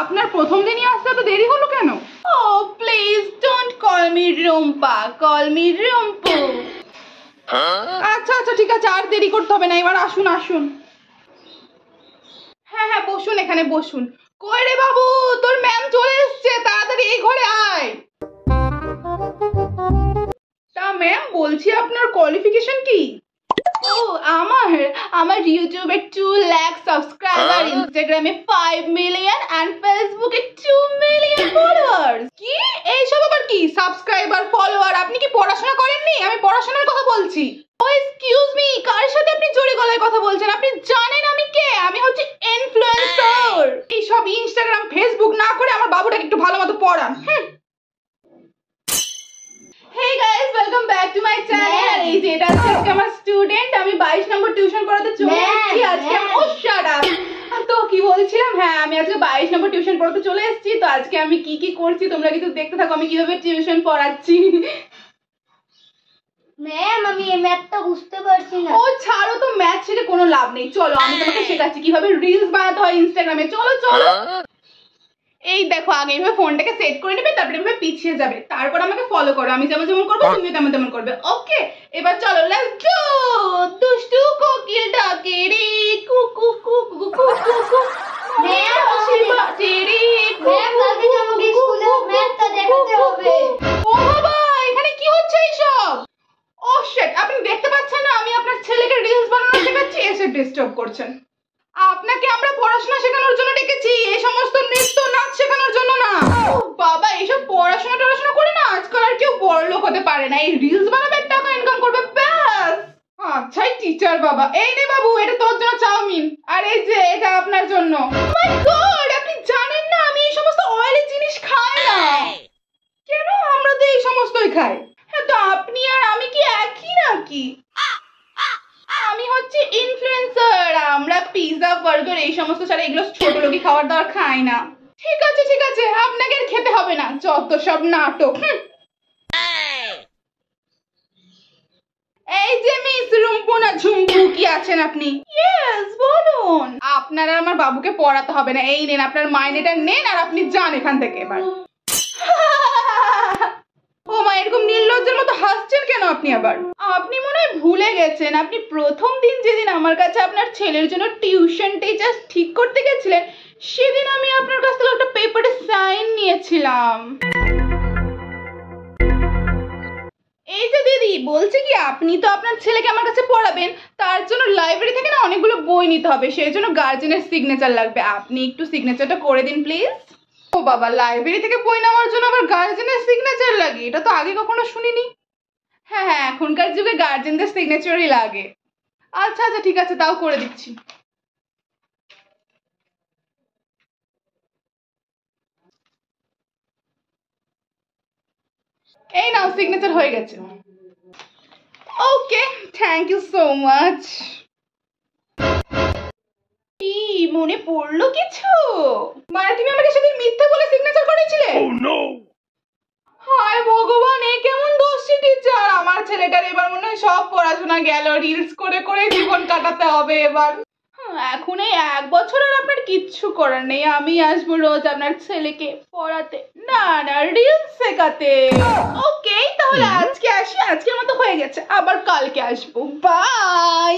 আপনার প্রথম দিনই আসতে তো দেরি হলো কেন? Oh please don't call me Rumpa, call me Rumpu. আচ্ছা আচ্ছা ঠিক আছে, আর দেরি করতে হবে না, এবার আসুন আসুন। হ্যাঁ হ্যাঁ বসুন, এখানে বসুন। কই রে বাবু, তোর ম্যাম চলে এসেছে, তাড়াতাড়ি এই ঘরে আয়। তা ম্যাম বলছি আপনার কোয়ালিফিকেশন কি? ও আমার আমার ইউটিউবে 2 লাখ সাবস্ক্রাইবার, ইনস্টাগ্রামে 5 মিলিয়ন এন্ড ফেসবুকে 2 মিলিয়ন ফলোয়ার্স। কি এইসব আবার কি সাবস্ক্রাইবার ফলোয়ার? আপনি কি পড়াশোনা করেননি? আমি পড়াশোনার কথা বলছি। ও এক্সকিউজ মি, কার সাথে আপনি জোরে গলায় কথা বলছেন? আপনি জানেন আমি কে? আমি হচ্ছে ইনফ্লুয়েন্সার। এইসব ইনস্টাগ্রাম ফেসবুক না করে আমার বাবুটাকে একটু ভালো মতো পড়ান। Hey guys, welcome back to my channel. এই যে এটা আজকে আমার স্টুডেন্ট, আমি 22 নম্বর টিউশন পড়াতে চলে এসেছি আজকে। ও শাট আপ। তো কি বলছিলাম, হ্যাঁ আমি আজকে 22 নম্বর টিউশন পড়াতে চলে এসেছি। তো আজকে আমি কি কি করছি তোমরা কিন্তু দেখতে থাকো, আমি কিভাবে টিউশন পড়াচ্ছি। ম্যাম আমি এই ম্যাথটা বুঝতে পারছি না। ও ছাড়ো তো, ম্যাথ শিখে কোনো লাভ নেই। চলো আমি তোমাকে শেখাচ্ছি কিভাবে রিলস বানাতে হয় ইনস্টাগ্রামে। চলো চলো। এই দেখো, আগে এইভাবে ফোনটাকে সেট করে নেবে, তারপরে এভাবে পিছিয়ে যাবে, তারপর আমাকে ফলো করো। আমি যেমন যেমন করবো তুমি তেমন তেমন করবে। ওকে এবার চলো, লেটস গো। দুষ্টু কোকিল ডাকে রে কুকু কুকু কুকু। ম্যাম কালকে আমাকে স্কুলে ম্যাথটা দেখাতে হবে। ও বাবা, এখানে কি হচ্ছে এইসব? ও শিট, আপনি দেখতে পাচ্ছেন না আমি আপনার ছেলেকে রিলস বানানো শেখাচ্ছি, এসে ডিস্টার্ব করছেন। আপনাকে আমরা পড়াশোনা শেখানোর জন্য ডেকেছি, এই সমস্ত নৃত্য নাচ শেখানোর জন্য না। বাবা এইসব পড়াশোনা টড়াশোনা করে না আজকাল আর কেউ বড়লোক হতে পারে না, এই রিলস বানাবে, টাকা ইনকাম করবে, ব্যাস। আচ্ছা টিচার বাবা, এই নে বাবু এটা তোর জন্য চাউমিন, আর এই যে এটা আপনার জন্য। মাই গড, আপনি জানেন না আমি এই সমস্ত অয়েলি জিনিস খাই না। কেন? আমরা তো এই সমস্তই খাই। হ্যাঁ তো আপনি আর আমি কি একই নাকি? আমি হচ্ছে ইনফ্লুয়েন্সার, আমরা পিৎজা বার্গার এই সমস্ত ছাড়া এগুলো ছোট লোকই খাবার দাবার খাই না। ঠিক আছে ঠিক আছে, আপনাকে আর খেতে হবে না, যত সব নাটক। এই যে মিস রুম্পু না ঝুম্পু কি আছেন আপনি? ইয়েস বলুন। আপনার আর আমার বাবুকে পড়াতে হবে না, এই নেন আপনার মাইনেটা নেন আর আপনি যান এখান থেকে এবার। ও মা, এরকম নির্লজ্জের মতো হাসছেন কেন আপনি আবার? আপনি মনে হয় ভুলে গেছেন, আপনি প্রথম দিন যেদিন আমার কাছে আপনার ছেলের জন্য টিউশন টিচার ঠিক করতে গেছিলেন, সেদিন আমি আপনার কাছ থেকে একটা পেপারে সাইন নিয়েছিলাম। এই যে দিদি বলছি কি, আপনি তো আপনার ছেলেকে আমার কাছে পড়াবেন, তার জন্য লাইব্রেরি থেকে না অনেকগুলো বই নিতে হবে, সেই জন্য গার্জেনের সিগনেচার লাগবে। আপনি একটু সিগনেচারটা করে দিন প্লিজ। ও বাবা, লাইব্রেরি থেকে বই নেওয়ার জন্য আবার গার্জেনের সিগনেচার লাগে? এটা তো আগে কখনো শুনিনি। হ্যাঁ হ্যাঁ, এখনকার যুগে গার্জেনদের সিগনেচারই লাগে। আচ্ছা আচ্ছা ঠিক আছে, তাও করে দিচ্ছি। এই নাও, সিগনেচার হয়ে গেছে। ওকে, থ্যাংক ইউ সো মাচ। কি মনে পড়লো কিছু? মানে তুমি আমাকে সেদিন মিথ্যে বলে সিগনেচার করেছিলে? হায় ভগবান, এ কেমন দোষী টিচার! আমার ছেলেটার এবার মনে হয় সব পড়াশোনা গেল, রিলস করে করে জীবন কাটাতে হবে এবার। এখন এই 1 বছরের আপনার কিচ্ছু করার নেই, আমি আসবো রোজ আপনার ছেলেকে পড়াতে, না না রিলস শেখাতে। ওকে তাহলে আজকে আসি, আজকের মতো হয়ে গেছে, আবার কালকে আসবো, বাই।